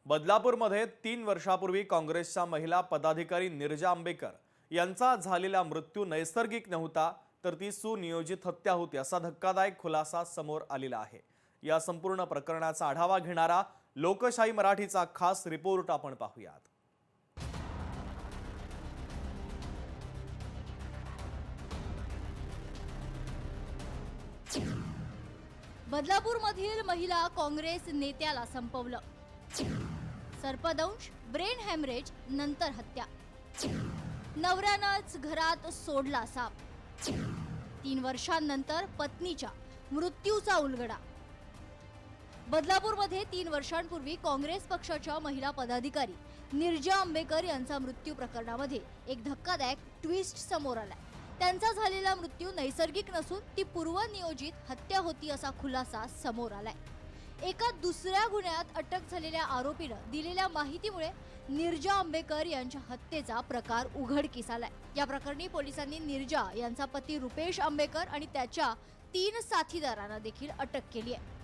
बदलापूरमध्ये 3 वर्षापूर्वी काँग्रेसच्या महिला पदाधिकारी नीरजा आंबेकर यांचा झालेला मृत्यू नैसर्गिक नव्हता, तर ती सुनियोजित हत्या होती असा धक्कादायक खुलासा समोर आलेला आहे। या संपूर्ण प्रकरणाचा आढावा घेणारा लोकशाही मराठीचा खास रिपोर्ट आपण पाहूयात। बदलापूरमधील महिला काँग्रेस नेत्याला संपवलं। सर्पदंश, ब्रेन हॅमरेज, नंतर हत्या। नवऱ्यानंच घरात सोडला साप। 3 वर्षांनंतर पत्नीच्या मृत्यूचा उलगडा। बदलापूरमध्ये 3 वर्षांपूर्वी काँग्रेस पक्षाच्या महिला पदाधिकारी नीरजा आंबेकर यांचा मृत्यू प्रकरणामध्ये एक धक्कादायक ट्विस्ट समोर आलाय। त्यांचा झालेला मृत्यू नैसर्गिक नसून ती पूर्वनियोजित हत्या होती असा खुलासा समोर आलाय। एका दुसऱ्या गुन्ह्यात अटक झालेल्या आरोपीनं दिलेल्या माहितीमुळे नीरजा आंबेकर यांच्या हत्येचा प्रकार उघडकीस आलाय। या प्रकरणी पोलिसांनी नीरजा यांचा पती रुपेश आंबेकर आणि त्याच्या 3 साथीदारांना देखील अटक केली आहे।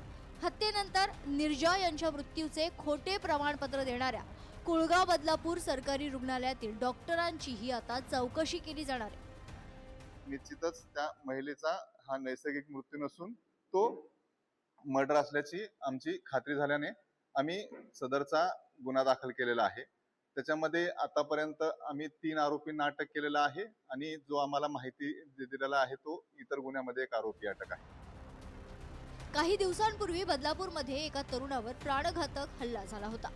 हत्येनंतर नीरजा यांच्या मृत्यूचे खोटे प्रमाणपत्र देणाऱ्या कुळगाव बदलापूर सरकारी रुग्णालयातील डॉक्टरांचीही आता चौकशी केली जाणार आहे। निश्चितच त्या महिलेचा हा नैसर्गिक मृत्यू नसून तो मर्डर असल्याची आमची खात्री झाल्याने आम्ही सदरचा गुन्हा दाखल केलेला आहे। त्याच्यामध्ये आतापर्यंत आम्ही 3 आरोपींना अटक केलेला आहे आणि जो आम्हाला माहिती दिलेला आहे तो इतर गुन्ह्यामध्ये एक आरोपी अटक आहे। काही दिवसांपूर्वी बदलापूरमध्ये एका तरुणावर प्राणघातक हल्ला झाला होता।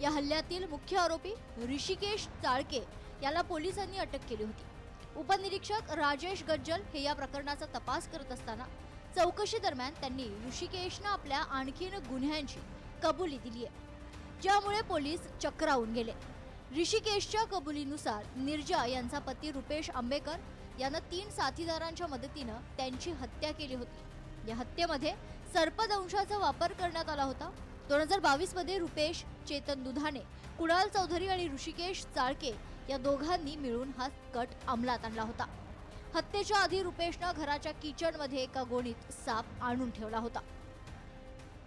या हल्ल्यातील मुख्य आरोपी ऋषिकेश चाळके याला पोलिसांनी अटक केली होती। उपनिरीक्षक राजेश गज्जल हे या प्रकरणाचा तपास करत असताना चौकशी दरम्यान त्यांनी ऋषिकेशनं आपल्या आणखीन गुन्ह्यांची कबुली दिली आहे, ज्यामुळे पोलीस चक्रावून गेले। ऋषिकेशच्या कबुलीनुसार नीरजा यांचा पती रुपेश आंबेकर यानं 3 साथीदारांच्या मदतीनं त्यांची हत्या केली होती। या हत्येमध्ये सर्पदंशाचा वापर करण्यात आला होता। 2022 मध्ये रुपेश, चेतन दुधाणे, कुणाल चौधरी आणि ऋषिकेश चाळके या दोघांनी मिळून हा कट अंमलात आणला होता। हत्येच्या आधी रुपेशनं घराच्या किचनमध्ये एका गोणीत साप आणून ठेवला होता।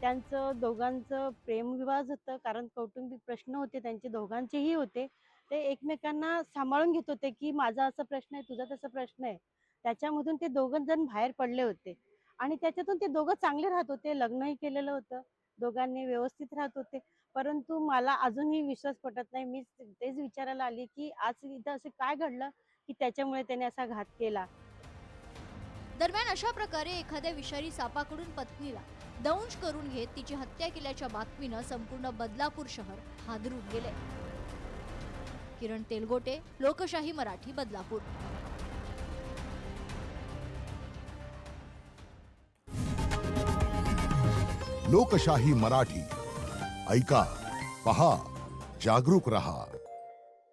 त्यांचं दोघांचं प्रेमविवाह होतं, कारण कौटुंबिक प्रश्न होते, त्यांचे दोघांचेही होते। ते एकमेकांना सांभाळून घेत होते की माझा असा प्रश्न आहे, तुझा तसा प्रश्न आहे। त्याच्यामधून ते दोघं जण बाहेर पडले होते आणि त्याच्यातून ते दोघं चांगले राहत होते, लग्नही केलेलं होतं, दोघांनी व्यवस्थित राहत होते। परंतु मला अजूनही विश्वास पटत नाही। मी तेच विचारायला आली की आज इथं असं काय घडलं की त्याच्यामुळे त्याने असा घात केला। दरम्यान अशा प्रकारे एखाद्या विषारी सापाकडून पत्नीला दंश करून घेत तिची हत्या केल्याच्या बातमीनं संपूर्ण बदलापूर शहर हादरून गेले। किरण तेलगोटे, लोकशाही मराठी, बदलापूर। लोकशाही मराठी ऐका, पहा, जागरूक रहा।